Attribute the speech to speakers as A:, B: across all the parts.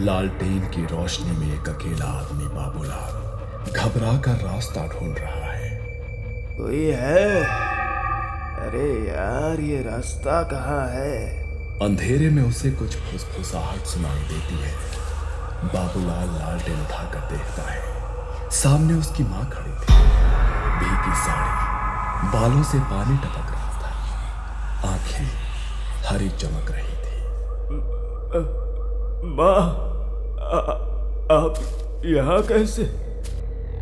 A: लालटेन की रोशनी में एक अकेला आदमी बाबूलाल घबरा कर रास्ता ढूंढ रहा है।
B: कोई है? अरे यार, ये रास्ता कहाँ है?
A: अंधेरे में उसे कुछ फुसफुसाहट सुनाई देती है। बाबूलाल लालटेन उठाकर देखता है। सामने उसकी माँ खड़ी थी, भीगी साड़ी, बालों से पानी टपक रहा था, आंखें हरी चमक रही थी।
B: माँ, आप यहाँ कैसे?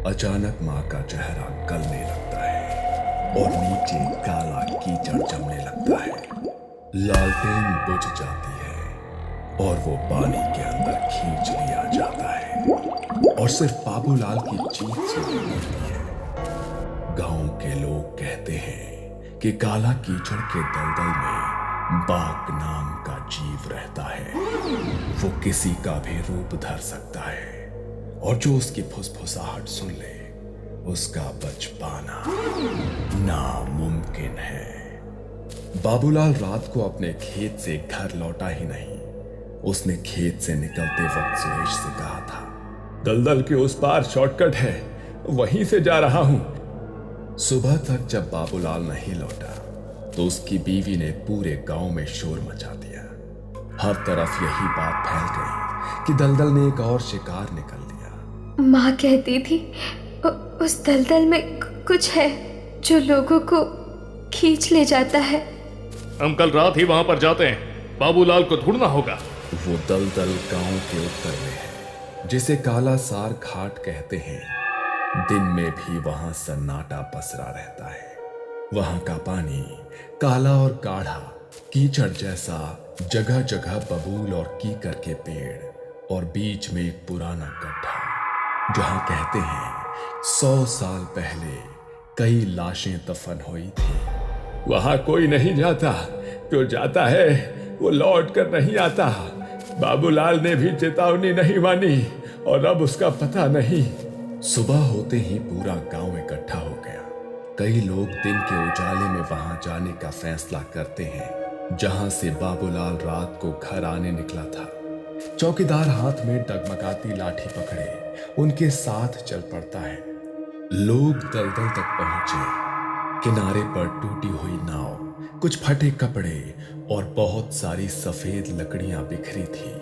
A: अचानक माँ का चेहरा गलने लगता है और नीचे काला कीचड़ जमने लगता है। लालटेन बुझ जाती है और वो पानी के अंदर खींच लिया जाता है और सिर्फ बाबूलाल की चीख सुनाई देती है। गांव के लोग कहते हैं कि काला कीचड़ के दलदल में बाघ नाम का जीव रहता है। वो किसी का भी रूप धर सकता है और जो उसकी फुसफुसाहट सुन ले उसका बच पाना नामुमकिन है। बाबूलाल रात को अपने खेत से घर लौटा ही नहीं। उसने खेत से निकलते वक्त सुरेश से कहा था, दलदल के उस पार शॉर्टकट है, वहीं से जा रहा हूं। सुबह तक जब बाबूलाल नहीं लौटा तो उसकी बीवी ने पूरे गांव में शोर मचा दिया। हर तरफ यही बात फैल गई कि दलदल ने एक और शिकार निकल लिया।
C: माँ कहती थी उस दलदल में कुछ है जो लोगों को खींच ले जाता है।
D: हम कल रात ही वहां पर जाते हैं, बाबूलाल को ढूंढना होगा।
A: वो दलदल गांव के उत्तर में है, जिसे काला सार घाट कहते हैं। दिन में भी वहां सन्नाटा पसरा रहता है। वहां का पानी काला और गाढ़ा कीचड़ जैसा, जगह जगह बबूल और कीकर के पेड़ और बीच में एक पुराना गड्ढा, जहां कहते हैं 100 साल पहले कई लाशें दफन हुई थी। वहां कोई नहीं जाता, जो जाता है वो लौट कर नहीं आता। बाबूलाल ने भी चेतावनी नहीं मानी और अब उसका पता नहीं। सुबह होते ही पूरा गांव इकट्ठा हो गया। कई लोग दिन के उजाले में वहां जाने का फैसला करते हैं जहां से बाबूलाल रात को घर आने निकला था। चौकीदार हाथ में डगमगाती लाठी पकड़े उनके साथ चल पड़ता है। लोग दलदल तक पहुंचे। किनारे पर टूटी हुई नाव, कुछ फटे कपड़े और बहुत सारी सफेद लकड़ियां बिखरी थी,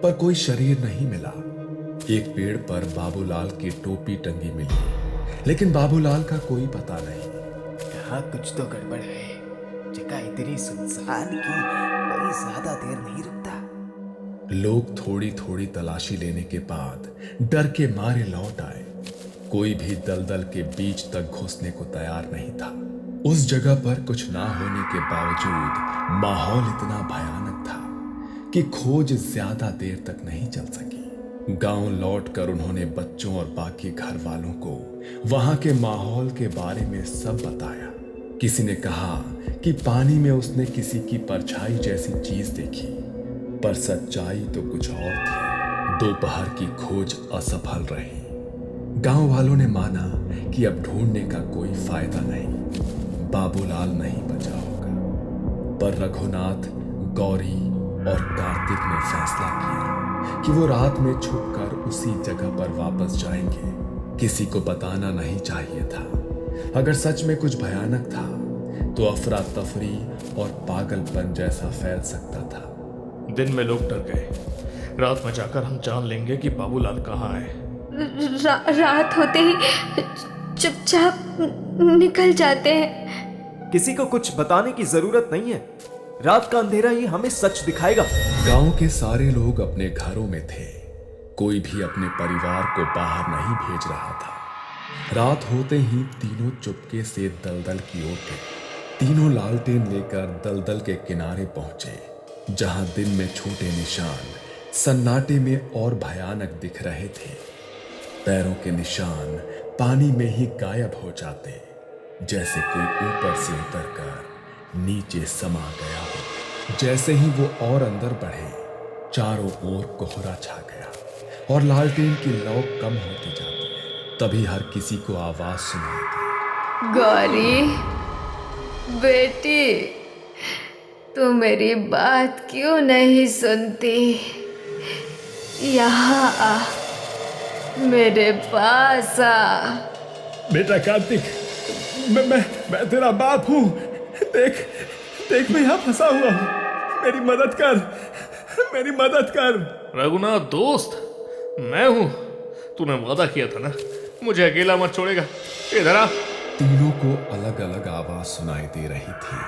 A: पर कोई शरीर नहीं मिला। एक पेड़ पर बाबूलाल की टोपी टंगी मिली, लेकिन बाबूलाल का कोई पता नहीं।
B: यहाँ कुछ तो गड़बड़ है। जगह इतनी सुनसान की कोई ज्यादा देर नहीं रुकता।
A: लोग थोड़ी थोड़ी तलाशी लेने के बाद डर के मारे लौट आए। कोई भी दलदल के बीच तक घुसने को तैयार नहीं था। उस जगह पर कुछ ना होने के बावजूद माहौल इतना भयानक था कि खोज ज्यादा देर तक नहीं चल सकी। गांव लौटकर उन्होंने बच्चों और बाकी घर वालों को वहां के माहौल के बारे में सब बताया। किसी ने कहा कि पानी में उसने किसी की परछाई जैसी चीज देखी, पर सच्चाई तो कुछ और थी। दोपहर की खोज असफल रही। गांव वालों ने माना कि अब ढूंढने का कोई फायदा नहीं, बाबूलाल नहीं बचा होगा। पर रघुनाथ, गौरी और कार्तिक ने फैसला किया कि वो रात में छुपकर उसी जगह पर वापस जाएंगे। किसी को बताना नहीं चाहिए था। अगर सच में कुछ भयानक था तो अफरा तफरी और पागलपन जैसा फैल सकता था।
D: दिन में लोग डर गए। रात में जाकर हम जान लेंगे कि बाबूलाल कहाँ है।
C: रात होते ही चुपचाप निकल जाते हैं।
B: किसी को कुछ बताने की जरूरत नहीं है। रात का अंधेरा ही हमें सच दिखाएगा।
A: गांव के सारे लोग अपने घरों में थे। कोई भी अपने परिवार को बाहर नहीं भेज रहा था। रात होते ही तीनों चुपके से दलदल की ओर गए। तीनों लालटेन लेकर दलदल के किनारे पहुंचे, जहां दिन में छोटे निशान सन्नाटे में और भयानक दिख रहे थे। पैरों के निशान पानी में ही गायब हो जाते, जैसे कोई ऊपर से उतरकर नीचे समा गया हो। जैसे ही वो और अंदर बढ़े, चारों ओर कोहरा छा गया और लालटेन की लौ कम होती जाती है। तभी हर किसी को आवाज सुनाई दी,
C: गौरी बेटी, तू मेरी बात क्यों नहीं सुनती? यहाँ आ, मेरे पास आ।
A: बेटा कार्तिक, मैं तेरा बाप हूँ। देख देख, मैं यहाँ फंसा हुआ हूँ। मेरी मदद कर, मेरी मदद कर।
D: रघुनाथ दोस्त, मैं हूं। तूने वादा किया था ना, मुझे अकेला मत छोड़ेगा। इधर आ।
A: तीनों को अलग अलग आवाज सुनाई दे रही थी,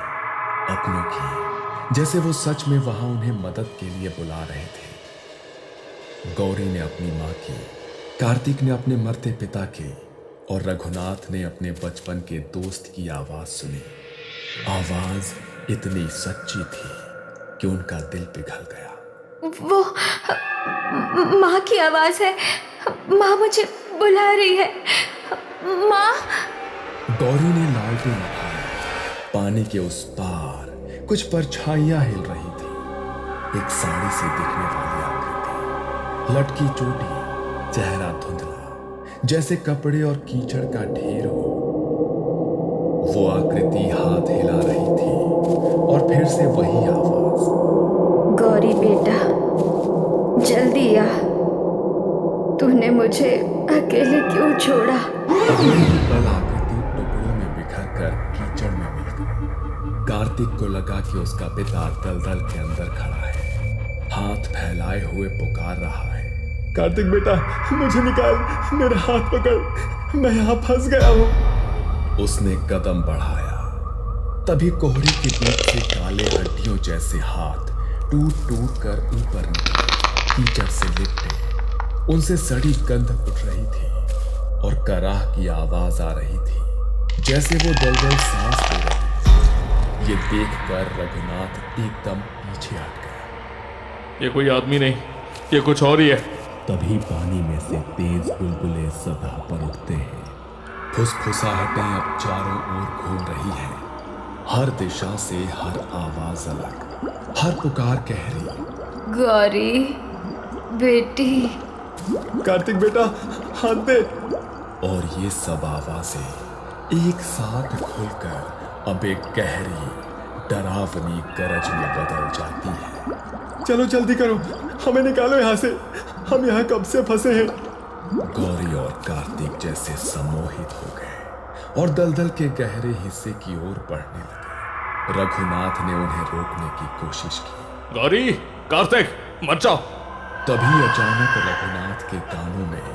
A: अपनों की, जैसे वो सच में वहां उन्हें मदद के लिए बुला रहे थे। गौरी ने अपनी माँ की, कार्तिक ने अपने मरते पिता की, और रघुनाथ ने अपने बचपन के दोस्त की आवाज सुनी। आवाज इतनी सच्ची थी कि उनका दिल पिघल गया।
C: वो माँ की आवाज है। माँ मुझे बुला रही है। माँ।
A: गौरी ने लालटेन उठाया। पानी के उस पार कुछ परछाइयां हिल रही थी। एक साड़ी से दिखने वाली आकृति, लटकी चोटी, चेहरा धुंधला, जैसे कपड़े और कीचड़ का ढेर हो। वो आकृति हाथ हिला रही थी और फिर से वही आवाज।
C: गौरी बेटा, जल्दी आ। तूने मुझे अकेले क्यों छोड़ा?
A: अगले ही पल आकृति टुकड़ों में बिखर कर कीचड़ में मिल गई। कार्तिक को लगा कि उसका पिता दलदल के अंदर खड़ा है, हाथ फैलाए हुए पुकार रहा है, कार्तिक बेटा, मुझे निकाल, मेरा हाथ पकड़, मैं यहाँ फंस गया हूँ। उसने कदम बढ़ाया, तभी कोहरे के बीच से काले हड्डियों जैसे हाथ टूट टूट कर ऊपर निकले, कीचड़ से लिपटे। उनसे सड़ी गंध उठ रही थी और कराह की आवाज आ रही थी, जैसे वो दलदल सांस ले रही थी। ये देखकर रघुनाथ एकदम पीछे हट गया।
D: ये कोई आदमी नहीं, ये कुछ और ही है।
A: तभी पानी में से तेज बुलबुलें सतह पर उठते हैं। फुसफुसाहटें अब चारों ओर घूम रही हैं। हर दिशा से हर आवाज अलग, हर पुकार गहरी।
C: गौरी बेटी।
A: कार्तिक बेटा, हाथ दे। और ये सब आवाजें एक साथ खुलकर अब एक गहरी डरावनी गरज में बदल जाती है। चलो जल्दी करो, हमें निकालो यहाँ से, हम यहाँ कब से फंसे हैं। गौरी और कार्तिक जैसे सम्मोहित हो गए और दलदल के गहरे हिस्से की ओर बढ़ने लगे। रघुनाथ ने उन्हें रोकने की कोशिश की।
D: गौरी, कार्तिक, मत जाओ।
A: तभी अचानक रघुनाथ के कानों में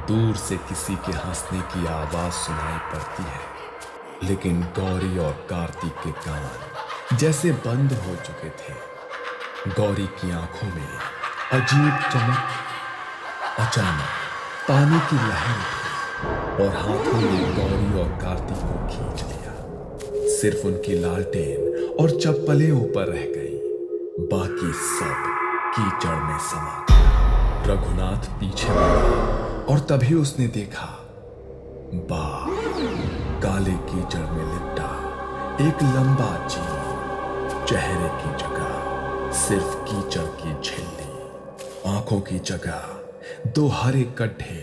A: दूर से किसी के हंसने की आवाज सुनाई पड़ती है, लेकिन गौरी और कार्तिक के कान जैसे बंद हो चुके थे। गौरी की आंखों में अजीब चमक। अचानक पानी की लहर उठी और हाथों ने गौरी और कार्तिक को खींच लिया। सिर्फ उनकी लालटेन और चप्पलें ऊपर रह गई, बाकी सब कीचड़ में समा गया। रघुनाथ पीछे बढ़ा और तभी उसने देखा, बाघ काले कीचड़ में लिपटा एक लंबा जीव, चेहरे की जगह सिर्फ कीचड़ की झिल्ली, आंखों की जगह दो हरे गड्ढे,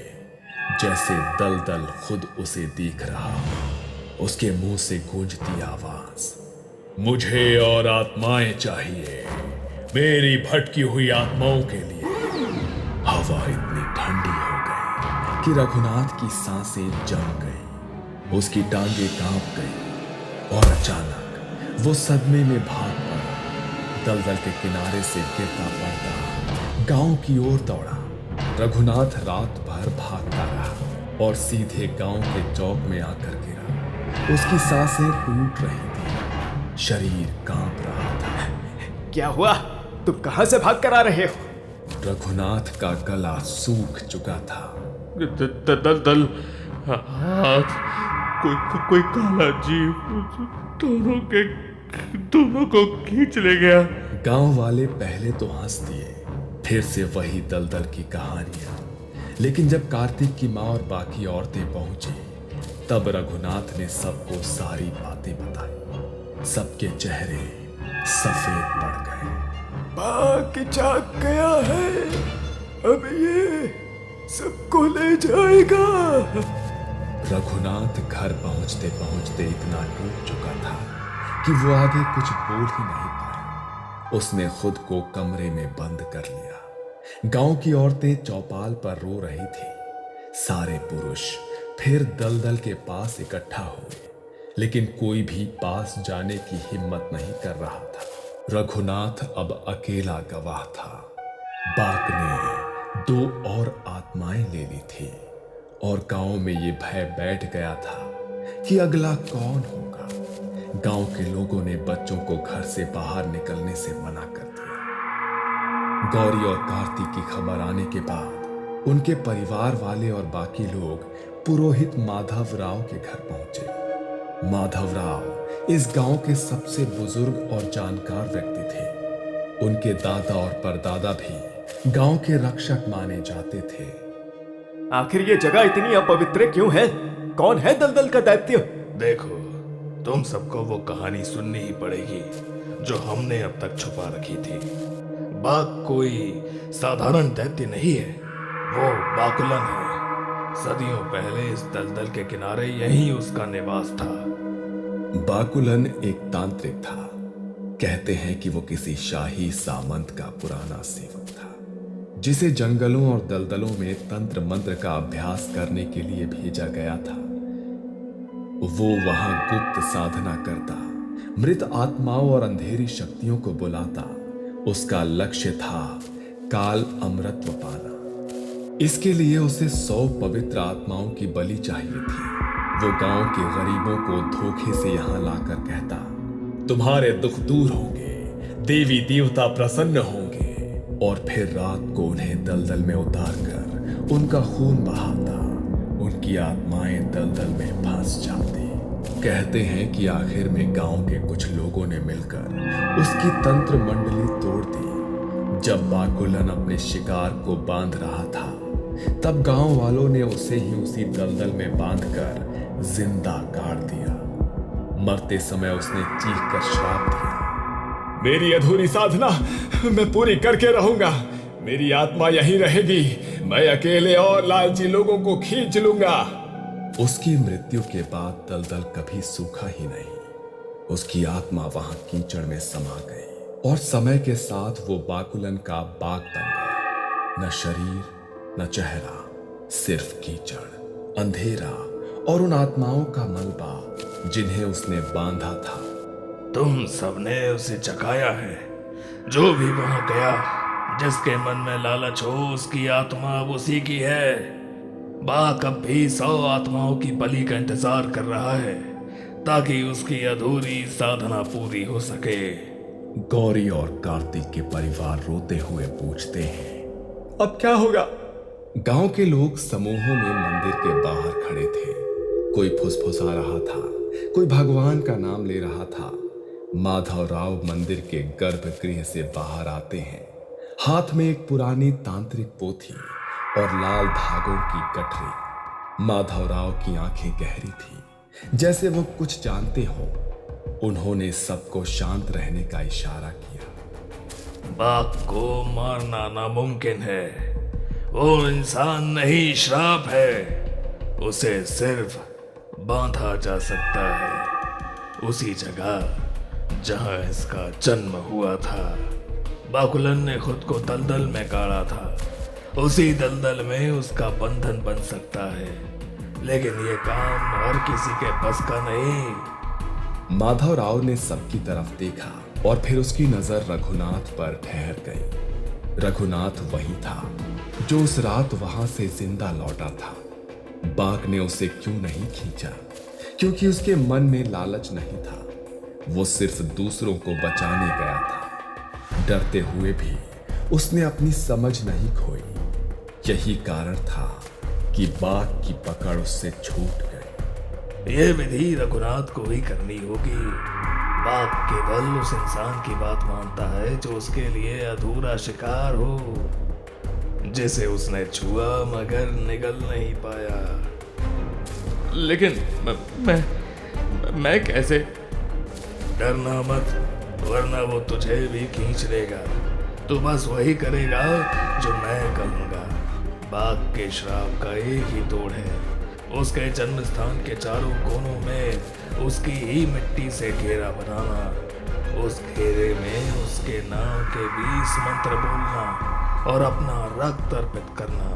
A: जैसे दलदल खुद उसे देख रहा हो। उसके मुंह से गूंजती आवाज, मुझे और आत्माएं चाहिए, मेरी भटकी हुई आत्माओं के लिए। हवा इतनी ठंडी हो गई कि रघुनाथ की सांसें जम गई, उसकी टांगें कांप गई और अचानक वो सदमे में भाग पड़ा। दलदल के किनारे से गिरता पड़ता गांव की ओर दौड़ा। रघुनाथ रात भर भागता रहा और सीधे गांव के चौक में आकर गिरा। उसकी सांसें टूट रही थी, शरीर कांप रहा था।
B: क्या हुआ? तुम कहां से भाग कर आ रहे हो?
A: रघुनाथ का गला सूख चुका था।
D: दल हाथ, कोई काला जीव दोनों को खींच ले गया।
A: गांव वाले पहले तो हंस दिए, फिर से वही दलदल की कहानियां। लेकिन जब कार्तिक की माँ और बाकी औरतें पहुंची, तब रघुनाथ ने सबको सारी बातें बताई। सबके चेहरे सफेद पड़ गए।
B: बाघ जाग गया है, अब ये सबको ले जाएगा।
A: रघुनाथ घर पहुंचते पहुंचते इतना टूट चुका था कि वो आगे कुछ बोल ही नहीं पाया। उसने खुद को कमरे में बंद कर लिया गांव की औरतें चौपाल पर रो रही थी। सारे पुरुष फिर दलदल के पास इकट्ठा हुए, लेकिन कोई भी पास जाने की हिम्मत नहीं कर रहा था। रघुनाथ अब अकेला गवाह था। बाघ ने 2 और आत्माएं ले ली थी और गांव में ये भय बैठ गया था कि अगला कौन होगा। गांव के लोगों ने बच्चों को घर से बाहर निकलने से मना कर दिया। गौरी और कार्तिक की खबर आने के बाद उनके परिवार वाले और बाकी लोग पुरोहित माधव राव के घर पहुंचे। माधव राव इस गांव के सबसे बुजुर्ग और जानकार व्यक्ति थे। उनके दादा और परदादा भी गांव के रक्षक माने जाते थे।
B: आखिर ये जगह इतनी अपवित्र क्यों है? कौन है दलदल का दैत्य?
D: देखो, तुम सबको वो कहानी सुननी ही पड़ेगी जो हमने अब तक छुपा रखी थी। बाघ कोई साधारण दैत्य नहीं है, वो बाकुलन है। सदियों पहले इस दलदल के किनारे यहीं उसका निवास था।
A: बाकुलन एक तांत्रिक था। कहते हैं कि वो किसी शाही सामंत का पुराना सेवक था, जिसे जंगलों और दलदलों में तंत्र मंत्र का अभ्यास करने के लिए भेजा गया था। वो वहां गुप्त साधना करता, मृत आत्माओं और अंधेरी शक्तियों को बुलाता। उसका लक्ष्य था काल अमरत्व पाना। इसके लिए उसे 100 पवित्र आत्माओं की बलि चाहिए थी। वो गांव के गरीबों को धोखे से यहां लाकर कहता, तुम्हारे दुख दूर होंगे, देवी देवता प्रसन्न होंगे, और फिर रात को उन्हें दलदल में उतारकर उनका खून बहाता। उनकी आत्माएं दलदल में फंस जाती। कहते हैं कि आखिर में गांव के कुछ लोगों ने मिलकर उसकी तंत्र मंडली तोड़ दी। जब बाकुलन अपने शिकार को बांध रहा था, तब गांव वालों ने उसे ही उसी दलदल में बांधकर जिंदा गाड़ दिया। मरते समय उसने चीख कर श्राप दिया, मेरी अधूरी साधना मैं पूरी करके रहूंगा। मेरी आत्मा यहीं रहेगी। मैं अकेले और लालची लोगों को खींच लूंगा। उसकी मृत्यु के बाद दलदल कभी सूखा ही नहीं। उसकी आत्मा वहां कीचड़ में समा गई और समय के साथ वो बाकुलन का बाग बन गया। न शरीर, न चेहरा, सिर्फ कीचड़, अंधेरा और उन आत्माओं का मलबा जिन्हें उसने बांधा था।
D: तुम सबने उसे चकाया है। जो भी वहां गया, जिसके मन में लालच हो, उसकी आत्मा अब उसी की है। बाघ अब भी 100 आत्माओं की बलि का इंतजार कर रहा है, ताकि उसकी अधूरी साधना पूरी हो सके।
A: गौरी और कार्तिक के परिवार रोते हुए पूछते हैं, अब क्या होगा? गांव के लोग समूहों में मंदिर के बाहर खड़े थे। कोई फुसफुसा रहा था, कोई भगवान का नाम ले रहा था। माधव राव मंदिर के गर्भगृह से बाहर आते हैं। हाथ में एक पुरानी तांत्रिक पोथी और लाल धागों की गठरी। माधव राव की आंखें गहरी थी, जैसे वो कुछ जानते हो। उन्होंने सबको शांत रहने का इशारा किया।
D: बाघ को मारना नामुमकिन है। वो इंसान नहीं, श्राप है। उसे सिर्फ बांधा जा सकता है, उसी जगह जहां इसका जन्म हुआ था। बाकुलन ने खुद को दलदल में गाड़ा था। उसी दलदल में उसका बंधन बन सकता है, लेकिन ये काम हर किसी के बस का नहीं।
A: माधव राव ने सबकी तरफ देखा और फिर उसकी नजर रघुनाथ पर ठहर गई। रघुनाथ वही था जो उस रात वहां से जिंदा लौटा था। बाघ ने उसे क्यों नहीं खींचा? क्योंकि उसके मन में लालच नहीं था। वो सिर्फ दूसरों को बचाने गया था। डरते हुए भी उसने अपनी समझ नहीं खोई। यही कारण था कि बाघ की पकड़ उससे छूट गई।
D: ये विधि रघुनाथ को ही करनी होगी। बाघ केवल उस इंसान की बात मानता है जो उसके लिए अधूरा शिकार हो, जिसे उसने छुआ मगर निगल नहीं पाया। लेकिन मैं कैसे? डरना मत, वरना वो तुझे भी खींच लेगा। तू बस वही करेगा जो मैं कहूँगा। बाघ के श्राप का एक ही तोड़ है, उसके जन्म स्थान के चारों कोनों में उसकी ही मिट्टी से घेरा बनाना। उस घेरे में उसके नाम के 20 मंत्र बोलना। और अपना रक्त अर्पित करना।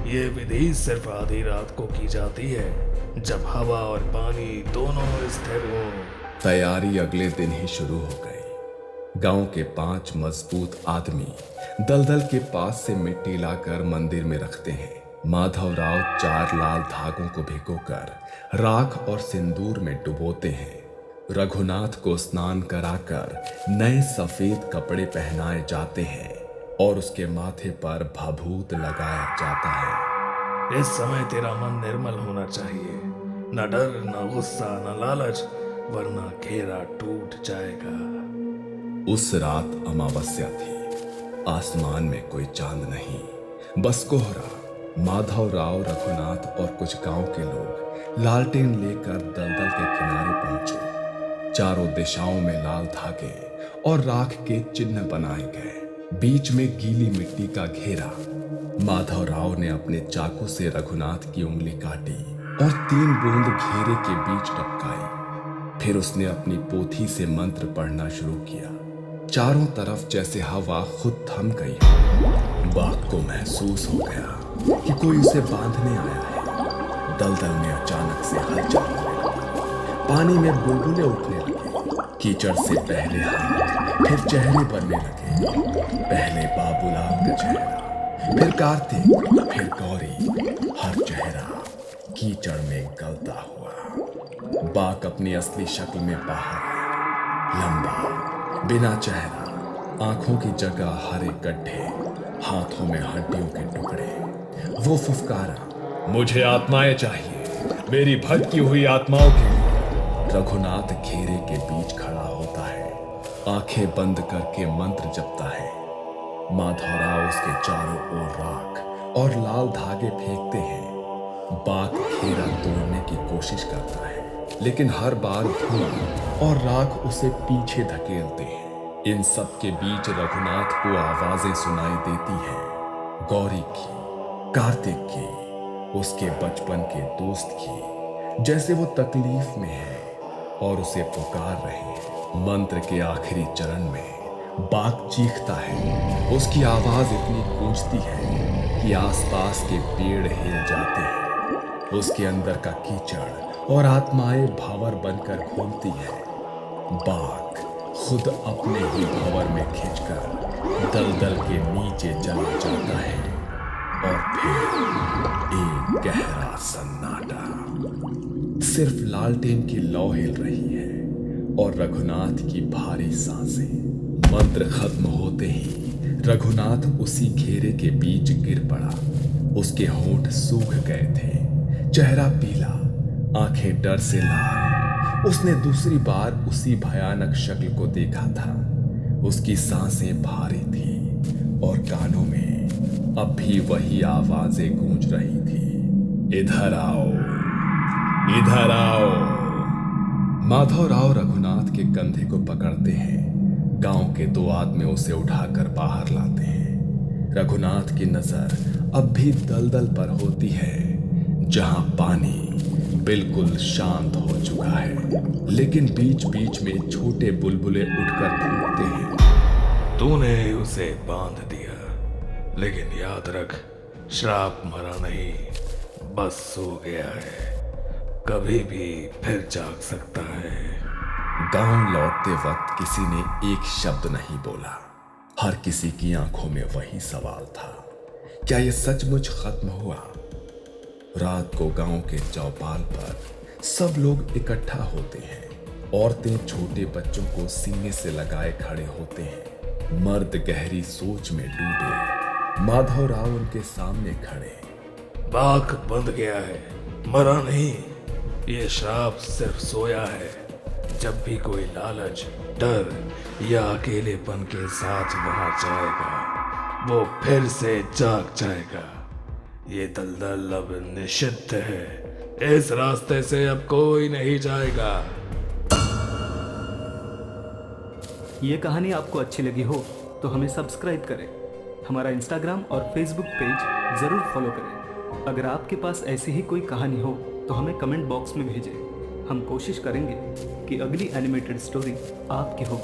D: ये विधि सिर्फ आधी रात को की जाती है, जब हवा और पानी दोनों स्थिर हो।
A: तैयारी अगले दिन ही शुरू हो गई। गांव के 5 मजबूत आदमी दलदल के पास से मिट्टी लाकर मंदिर में रखते हैं। माधवराव 4 लाल धागों को भिगोकर राख और सिंदूर में डुबोते हैं। रघुनाथ को स्नान कराकर नए सफेद कपड़े पहनाए जाते हैं और उसके माथे पर भभूत लगाया जाता है।
D: इस समय तेरा मन निर्मल होना चाहिए, न डर, न गुस्सा, न लालच, वरना घेरा टूट जाएगा।
A: उस रात अमावस्या थी। आसमान में कोई चांद नहीं, बस कोहरा। माधवराव, रघुनाथ और कुछ गांव के लोग लालटेन लेकर दलदल के किनारे पहुंचे। चारों दिशाओं में लाल धागे और राख के चिन्ह बनाए गए। बीच में गीली मिट्टी का घेरा। माधवराव ने अपने चाकू से रघुनाथ की उंगली काटी और 3 बूंद घेरे के बीच टपकाई। फिर उसने अपनी पोथी से मंत्र पढ़ना शुरू किया। चारों तरफ जैसे हवा खुद थम गई। बाघ को महसूस हो गया कि कोई उसे बांधने आया है। दलदल में अचानक से हलचल होने लगी। पानी में बुलबुलें उठने लगी। कीचड़ से पहले हाथ, फिर चेहरे बनने लगे। पहले बाबूलाल का चेहरा, फिर कार्तिक, फिर गौरी। हर चेहरा कीचड़ में गलता हुआ। बाघ अपनी असली शक्ल में बाहर आया। लंबा, बिना चेहरा, आंखों की जगह हरे गड्ढे, हाथों में हड्डियों के टुकड़े। वो फुफकारा, मुझे आत्माएं चाहिए, मेरी भटकी हुई आत्माओं के लिए। रघुनाथ घेरे के बीच खड़ा होता है, आंखें बंद करके मंत्र जपता है। माधवराव उसके चारों ओर राख और लाल धागे फेंकते हैं। बाघ घेरा तोड़ने की कोशिश करता है, लेकिन हर बार धुआं और राख उसे पीछे धकेलते हैं। इन सब के बीच रघुनाथ को आवाजें सुनाई देती हैं, गौरी की, कार्तिक की, उसके बचपन के दोस्त की, जैसे वो तकलीफ में है और उसे पुकार रहे हैं। मंत्र के आखिरी चरण में बाघ चीखता है। उसकी आवाज इतनी गूंजती है कि आसपास के पेड़ हिल जाते हैं। उसके अंदर का कीचड़ और आत्माएं भंवर बनकर घूमती है। बाघ खुद अपने ही भंवर में खिंचकर दलदल के नीचे चला जाता है और फिर एक गहरा सन्नाटा। सिर्फ लालटेन की लौ हिल रही है और रघुनाथ की भारी सांसें। मंत्र खत्म होते ही रघुनाथ उसी घेरे के बीच गिर पड़ा। उसके होंठ सूख गए थे, चेहरा पीला, आंखें डर से लाल। उसने दूसरी बार उसी भयानक शक्ल को देखा था। उसकी सांसें भारी थी और कानों में अब भी वही आवाजें गूंज रही थी, इधर आओ, इधर आओ। माधवराव रघुनाथ के कंधे को पकड़ते हैं। गांव के 2 आदमी उसे उठाकर बाहर लाते हैं। रघुनाथ की नजर अब भी दलदल पर होती है, जहां पानी बिल्कुल शांत हो चुका है, लेकिन बीच बीच में छोटे बुलबुले उठकर फूटते हैं।
D: तूने उसे बांध दिया, लेकिन याद रख, श्राप मरा नहीं, बस सो गया है, कभी भी फिर जाग सकता है।
A: गांव लौटते वक्त किसी ने एक शब्द नहीं बोला। हर किसी की आंखों में वही सवाल था, क्या यह सचमुच खत्म हुआ? रात को गांव के चौपाल पर सब लोग इकट्ठा होते हैं। औरतें छोटे बच्चों को सीने से लगाए खड़े होते हैं। मर्द गहरी सोच में डूबे। माधवराव उनके सामने खड़े।
D: बाघ बंध गया है, मरा नहीं। ये श्राप सिर्फ सोया है। जब भी कोई लालच, डर या अकेलेपन के साथ वहां जाएगा, वो फिर से जाग जाएगा। ये दलदल अब निषिद्ध है। इस रास्ते से अब कोई नहीं जाएगा।
E: ये कहानी आपको अच्छी लगी हो तो हमें सब्सक्राइब करें। हमारा इंस्टाग्राम और फेसबुक पेज ज़रूर फॉलो करें। अगर आपके पास ऐसी ही कोई कहानी हो तो हमें कमेंट बॉक्स में भेजें। हम कोशिश करेंगे कि अगली एनिमेटेड स्टोरी आपकी हो।